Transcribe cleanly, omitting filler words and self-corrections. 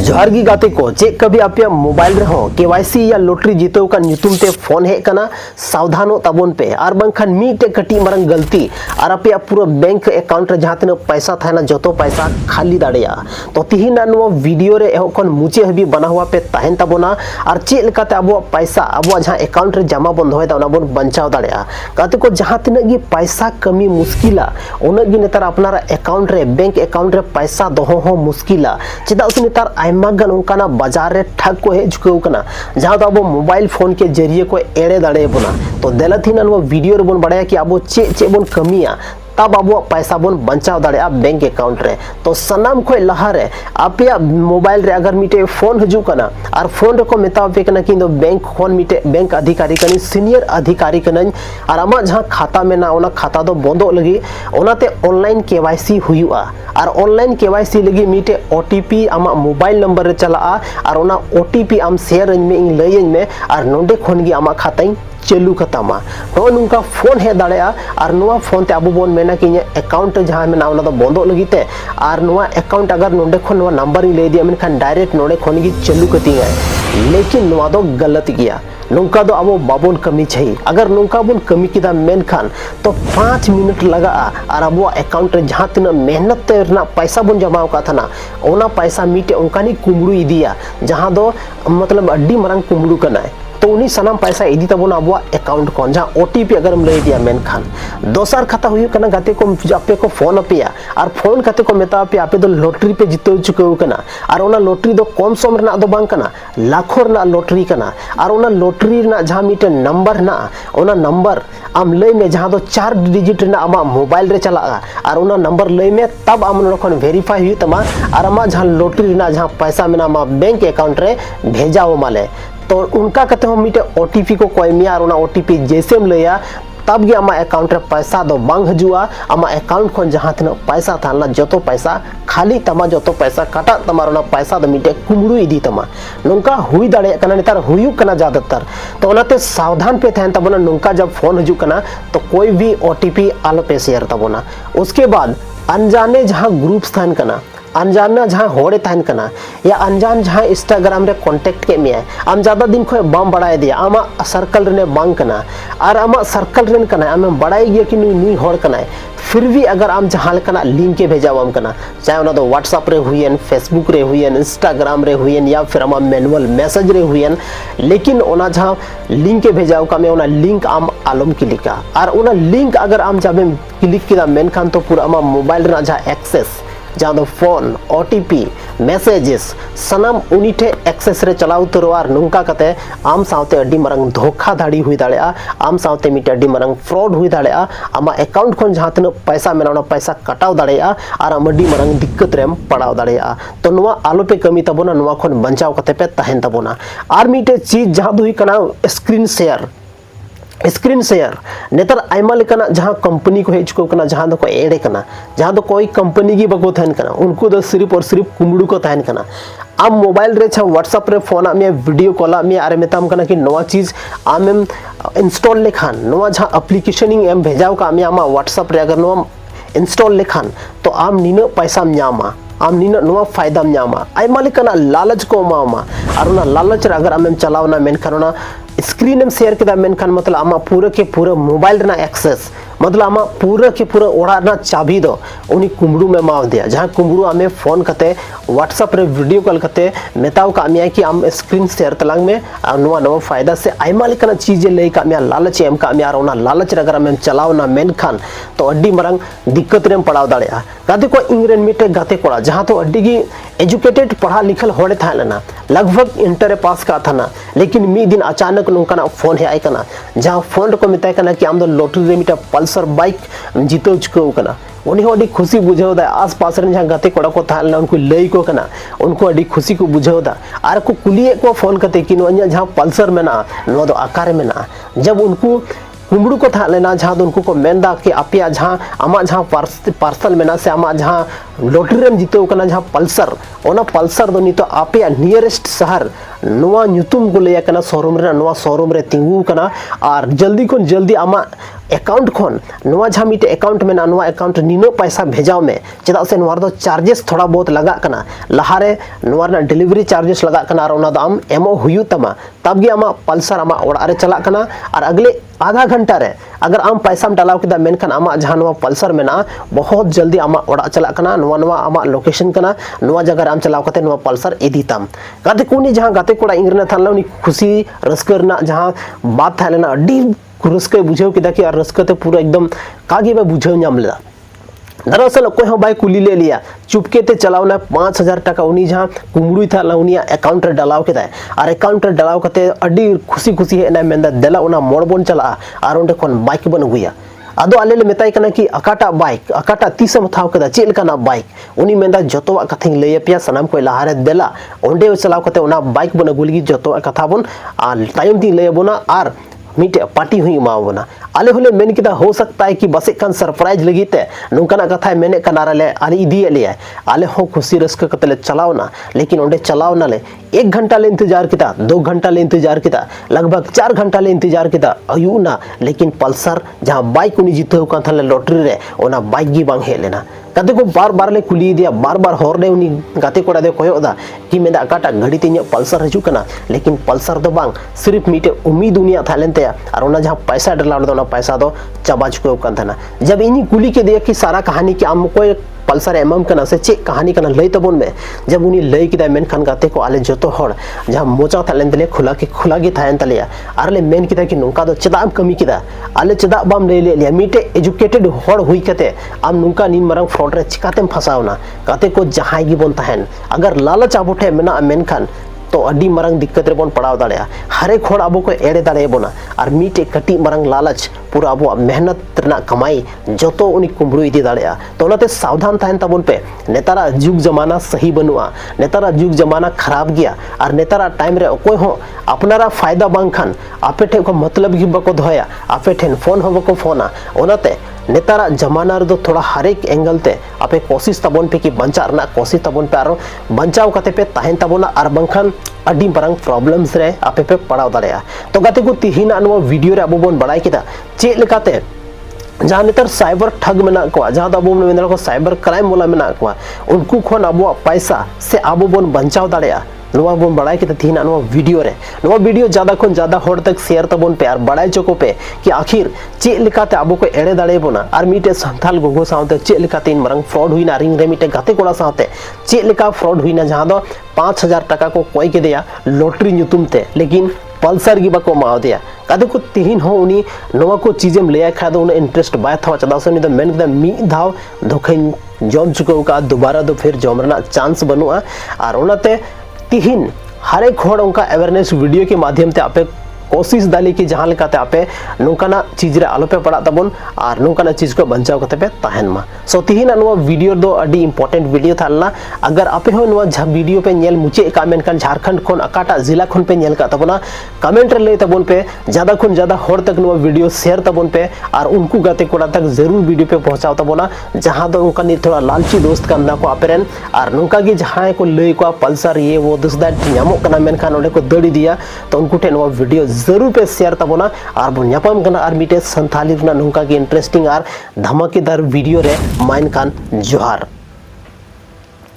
जोहार गी गाते को चेक कभी आपे मोबाइल रहो केवाईसी या लॉटरी जीतो का ᱧᱩᱛᱩᱢ ते फोन हे कना सावधानो ताबोन पे आर बंखान मीटे कटी मारंग गलती आर आपे पूरा बैंक अकाउंट रे जहां तना पैसा थाना जतो पैसा खाली दाड़िया तो तिहिना नो वीडियो रे एखन मुचे हबी बना हुआ पे ताहेन ताबोना आर चे लेकाते अबो पैसा अबो जहां अकाउंट रे जमा बंद होय दा बोन बंचाव दाड़िया गाते को जहां तना गी पैसा कमी मुश्किला उनग गी नेतार अपनारा अकाउंट रे बैंक अकाउंट रे पैसा दोहो हो मुश्किला चेदा से नेतार आयमा गन उनकाना बाजार रे ठग को हे झुकेउ कना जहां तो अब मोबाइल फोन के जरिए को एड़े दाड़े बोना तो देलथिन नो वीडियो रे बोन बड़ाया कि अब चे बोन कमिया तब अब पैसा बोन बंचाव दाड़े बैंक अकाउंट रे तो सनाम को लहारे आपे मोबाइल रे अगर मिटे फोन हजू कना और फोन रे को मेता पे कना कि बैंक फोन मिटे बैंक अधिकारी कनी सीनियर अधिकारी कना और आमा जहां खाता में ना ओना खाता दो बंदो लगी ओनाते ऑनलाइन केवाईसी हुआ और ऑनलाइन केवाईसी लगी मिटे ओटीपी आमा मोबाइल नंबर रे चला और ओना ओटीपी आम शेयर में इन लयन में और नोंडे खोन गी आमा खाता चलू खतामा तो नुका फोन हे दाड़ेया और नुआ फोन ते अब बोन मेना कि अकाउंट जहां में ना ओना दो बंदो लगीते और नुआ अकाउंट अगर नोंडे खोन नुआ नंबर ही ले दिया मेनखान डायरेक्ट नोंडे खोन गी चलू कती है लेकिन नुआ दो गलत गया नुका दो अब बाबोन कमी चाहिए अगर नुका बोन कमी किदा मेनखान तो 5 मिनट लगा और अब अकाउंट रे जहां तना मेहनत ना पैसा बोन जमाव का था ओना पैसा मिटे उनकानी कुमड़ू इदिया जहां दो मतलब अड्डी मरंग कुमड़ू कना तो उन्हीं सनाम पैसा इदी तबोन अब अकाउंट को जहां ओटीपी अगर हम ले दिया मेनखान दोसर खाता हुई कना गाते को आपे को फोन अपिया और फोन खाते को मेता पे आपे दो लॉटरी पे जितो चुके कना और ओना लॉटरी दो कम सम रना दो बांग कना लाखों रना लॉटरी कना और ओना लॉटरी ना जहां मिटे नंबर ना ओना नंबर आम लय में जहां दो 4 डिजिट ना आमा मोबाइल रे चला और ओना नंबर लय में तब आम नखन वेरीफाई हुई तमा और आमा जहां लॉटरी ना जहां पैसा में ना आमा बैंक अकाउंट रे भेजाओ माले तो उनका कहते हम मिटे ओटीपी को कोई मिया और ओटीपी जैसे हम लिया तब गे आमा अकाउंट रे पैसा दो बांग हजुआ आमा अकाउंट खन जहां तना पैसा थाना जतो पैसा खाली तमा जतो पैसा काटा तमारो पैसा दो मिटे कुमड़ू इदी तमा नोंका हुई दाड़े कना नेतार हुयु कना ज्यादातर तो ओनाते सावधान पे थान तबना नोंका जब फोन हजू कना तो कोई भी ओटीपी आलो पे शेयर तबना उसके बाद अनजाने जहां ग्रुप्स थान कना अनजाना जहां होड़े ताहन कना या अनजान जहां इंस्टाग्राम रे कांटेक्ट के में आम ज्यादा दिन खो बाम बढ़ाए दिया आमा सर्कल रे बांग कना और आमा सर्कल रे कना आम बढ़ाई गया कि नुई होड़ कना फिर भी अगर आम जहां कना लिंक के भेजावम कना चाहे ओना दो व्हाट्सएप रे हुईन फेसबुक रे हुईन इंस्टाग्राम रे हुईन या फिर आमा मैनुअल मैसेज रे हुईन लेकिन ओना जहां लिंक के भेजाव का में ओना लिंक आम आलम क्लिका और ओना लिंक अगर आम जाबे क्लिक किदा मेनखान तो पूरा आमा मोबाइल रे जहां एक्सेस जहां दो फोन ओटीपी मैसेजेस सनम उनीठे एक्सेस रे चलाव उतरवार नुका कते आम सावते अड्डी मरंग धोखाधड़ी हुई दाड़ेया आम सावते मिटे अड्डी मरंग फ्रॉड हुई दाड़ेया आमा अकाउंट खन जहां तना पैसा मेना पैसा कटाव दाड़ेया और आम अड्डी मरंग दिक्कत रेम पड़ाव दाड़ेया तो नुआ आलो पे कमी तबोना नुआ खन बंचाव कते पे तहन तबोना और मिटे चीज जहां दुई कना स्क्रीन शेयर नेतार आयमा लेकना जहां कंपनी को हेज को कना जहां दो को एड़े कना जहां दो कोई कंपनी की बको थान कना उनको दो सिर्फ और सिर्फ कुमड़ू को थान कना आम मोबाइल रे छा व्हाट्सएप रे फोन में वीडियो कॉल में आरे मेताम कना कि नवा चीज आम इंस्टॉल लेखान नवा जहां एप्लीकेशन एम भेजाव का आमा व्हाट्सएप रे अगर नवा इंस्टॉल लेखान तो आम नीनो पैसा न्यामा आम नीनो नवा फायदा न्यामा आयमा लेकना लालच को मामा और ना लालच रे अगर आम चलावना मेनखान ओना स्क्रीन में शेयर किया मेनखान मतलब आमा पूरा के पूरा मोबाइल ना एक्सेस मतलब आमा पूरा के पूरा ओड़ा ना चाबी दो उनी कुमड़ू में माव दिया जहां कुमड़ू आमे फोन कते व्हाट्सएप रे वीडियो कॉल कते मेताव का आमिया कि आम स्क्रीन शेयर तलांग में नवा नवा फायदा से आयमा लेकना चीज ले का आमिया लालच एम का आमिया ओना लालच रे अगर आमे चलाव ना मेनखान तो अड्डी मरंग दिक्कत रेम पड़ाव दाड़ेया गाते को इंग्रेन मिटे गाते कोड़ा जहां तो अड्डी की एजुकेटेड पढ़ा लिखल होड़े था लेना लगभग इंटर पास का था ना लेकिन मी दिन अचानक नोंका फोन है आइकना जहां फोन को मिताय कना कि आम दो लॉटरी रे मिटा पल्सर बाइक जीतो चुको कना उन्हीं अड़ी खुशी बुझाव दा आस पास रे जहां गाते कोड़ा को थालना उनको लई को कना उनको अड़ी खुशी को बुझाव दा आर को कुलिए को फोन कते कि नो जहां पल्सर में ना नो दो आकार में ना जब उनको कुमड़ू को था लेना जहां उनको को मेंदा कि आपिया जहां आमा जहां पार्सल में ना से आमा जहां लॉटरी रेम जीतो कना जहां पल्सर ओना पल्सर दो नितो आपे नियरेस्ट शहर नोवा न्यूतुम को लेया कना शोरूम रे नोवा शोरूम रे तिंगु कना और जल्दी खन जल्दी आमा अकाउंट खन नोवा जहां मिटे अकाउंट में नोवा अकाउंट निनो पैसा भेजाव में चेदा से नोवा दो चार्जेस थोड़ा बहुत लगा कना लहारे नोवा ना डिलीवरी चार्जेस लगा कना और ओना दो आम एमो हुयु तमा तब गे आमा पल्सर आमा ओड़ा रे चला कना और अगले आधा घंटा रे अगर आम पैसा डालाव किदा मेनखान आमा जहां नोवा पल्सर मेना बहुत जल्दी आमा ओड़ा चला कना नोवा नोवा आमा लोकेशन कना नोवा जगह आम चलाव कते नोवा पल्सर इदी तम गाते कोनी जहां गाते कोड़ा इंगरना थानला उनी खुशी रस्करना जहां बात थालेना अडी रस्के बुझाव किदा कि और रस्कते पूरा एकदम कागे बा बुझाव नाम लेदा दरअसल कोई हो भाई कुली ले लिया चुपके ते चलावना 5000 टका उनी जहां कुमड़ुई था उनिया अकाउंट रे डालाव केदा और अकाउंट रे डालाव कते अडी खुशी खुशी है ना मेंदा देला उना मोड़ बोन चला और ओंडे कोन बाइक बन हुइया आदो आले ले मेताई कना कि अकाटा बाइक अकाटा तीसम थाव केदा चेल कना बाइक उनी मेंदा जतोवा कथिंग लैया पिया सनाम कोई लहारे देला ओंडे चलाव कते उना बाइक बन गुलगी जतोवा कथा बोन आ टाइम दी ले बोना और मीटे पार्टी हुई मावना आले होले मेन किदा हो सकता है कि बसे कान सरप्राइज लगीते नुकना कथा मेने कनारले आले इदी लिया आले हो खुशी रस्क कतले चलावना लेकिन ओंडे चलावना ले 1 घंटा ले इंतजार किता 2 घंटा ले इंतजार किता लगभग 4 घंटा ले इंतजार किता अयुना लेकिन पल्सर जहां बाइक उनी जीतो कान थाले लॉटरी रे ओना बाइक गी बांग हे लेना कते को बार बार ले कुली दिया बार बार हॉर ने उनी गाते कोड़ा दे कोयोदा कि मेदा अकाटा घड़ी तिnya पल्सर हजू कना लेकिन पल्सर दो बांग सिर्फ मीटे उम्मीद दुनिया थालेंते और ओना जहां पैसा डलाव दो ना पैसा दो चबा चुके कान थाना जब इनी कुली के दिया कि सारा कहानी कि आम कोई पल्सर एमएम कना से चे कहानी कना लई तबोन में जब उनी लई किदा मेन खान गाते को आले जतो हड़ जहां मोचा थालेन तले खुला के थायन तलेया आरले मेन किदा कि नुका दो चदाम कमी किदा आले चदा बाम ले लिया मीटे एजुकेटेड हड़ हुई कते आम नुका नीन मरंग फ्रॉड रे चिकातेम फसावना गाते को जहां गी बोन तहन अगर लालच आबोठे मेना मेन खान तो अडी मरंग दिक्कत रे बोन पड़ाव दाड़िया हरे खोड़ आबो को एड़े दाड़े बोना और मीटे कटी मरंग लालच पूरा आबो मेहनत रना कमाई जतो उनी कुंबड़ू इदी दाड़िया तो ओनाते सावधान तहन तबोन पे नेतारा जुग जमाना सही बनुआ नेतारा जुग जमाना खराब गया और नेतारा टाइम रे कोई हो अपनारा फायदा बांग खान आपे ठे को मतलब गी बको धोया आपे ठेन फोन हो बको फोना ओनाते नेतारा जमाना रे थोड़ा हर एक एंगल ते आपे कोशिश तबोन पे कि बंचा रना कोशिश तबोन पे आरो बंचाव कते पे तहन तबोना और बंखान अडी बरंग प्रॉब्लम्स रे आपे पे पड़ाव दाड़िया तो गाते को तिहिना नो वीडियो रे अबो बोन बड़ाई किदा चे लेकाते जहां नेतर साइबर ठग मेना को जहां अबो मेना को साइबर क्राइम वाला मेना को उनको खन अबो पैसा से अबो बोन बंचाव दाड़िया नोवा बोन बड़ाई के थीना नोवा वीडियो रे नोवा वीडियो ज्यादा खन ज्यादा होड़ तक शेयर तबोन पे और बड़ाई चको पे कि आखिर चे लेकाते अबो को एड़े दाड़े बोना और मीटे संथाल गोगो सावते चे लेकाते इन मरंग फ्रॉड हुईना रिंग रे मीटे गाते कोड़ा सावते चे लेका फ्रॉड हुईना जहां दो 5000 टका को कोई के दिया लॉटरी नुतुमते लेकिन पल्सर की बाको माव दिया कादे को तिहिन हो उनी नोवा को चीजेम लेया खा दो उन इंटरेस्ट बाय था चदा से तो मेन के मी धाव धोखन जॉम चुको का दोबारा दो फिर जॉम रना चांस बनुआ और ओनाते तिहिन हर एक होड़ उनका अवेयरनेस वीडियो के माध्यम से आपे कोशिश दाली कि जहां लेकाते आपे नोकाना चीज रे आलो पे पड़ा तबन और नोकाना चीज को बंचाव कते पे तहन मा सो तिहिना नो वीडियो दो अडी इंपॉर्टेंट वीडियो थालना अगर आपे हो नो वीडियो पे नेल मुचे कमेंट kan झारखंड खन अकाटा जिला खन पे नेल का तबना कमेंट रे ले तबन पे ज्यादा खन ज्यादा होड़ तक नो वीडियो शेयर तबन पे और उनको गाते कोड़ा तक जरूर वीडियो पे पहुंचाओ तबना जहां दो उनका नि थोड़ा लालची दोस्त का ना को आपेरन और नोका की जहां को ले को पल्सर ये वो दस दैट न्यामो कना मेन खान ओडे को दड़ी दिया तो उनको टे नो वीडियो जरूर पे शेयर तबोना और बुन्यापम कना और मीटे संथाली नुका की इंटरेस्टिंग और धमाकेदार वीडियो रे माइन खान जोहार।